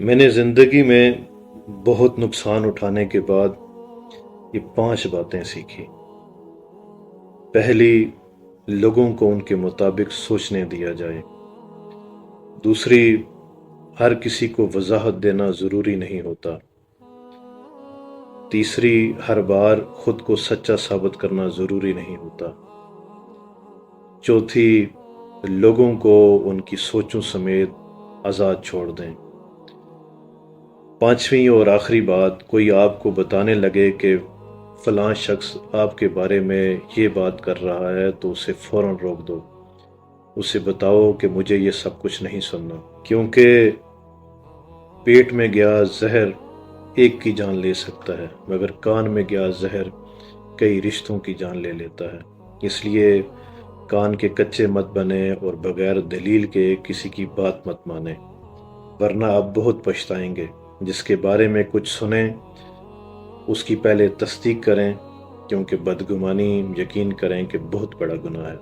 میں نے زندگی میں بہت نقصان اٹھانے کے بعد یہ 5 باتیں سیکھی۔ پہلی، لوگوں کو ان کے مطابق سوچنے دیا جائے۔ دوسری، ہر کسی کو وضاحت دینا ضروری نہیں ہوتا۔ تیسری، ہر بار خود کو سچا ثابت کرنا ضروری نہیں ہوتا۔ چوتھی، لوگوں کو ان کی سوچوں سمیت آزاد چھوڑ دیں۔ پانچویں اور آخری بات، کوئی آپ کو بتانے لگے کہ فلاں شخص آپ کے بارے میں یہ بات کر رہا ہے تو اسے فوراً روک دو۔ اسے بتاؤ کہ مجھے یہ سب کچھ نہیں سننا، کیونکہ پیٹ میں گیا زہر ایک کی جان لے سکتا ہے، مگر کان میں گیا زہر کئی رشتوں کی جان لے لیتا ہے۔ اس لیے کان کے کچے مت بنے اور بغیر دلیل کے کسی کی بات مت مانیں، ورنہ آپ بہت پچھتائیں گے۔ جس کے بارے میں کچھ سنیں اس کی پہلے تصدیق کریں، کیونکہ بدگمانی یقین کریں کہ بہت بڑا گناہ ہے۔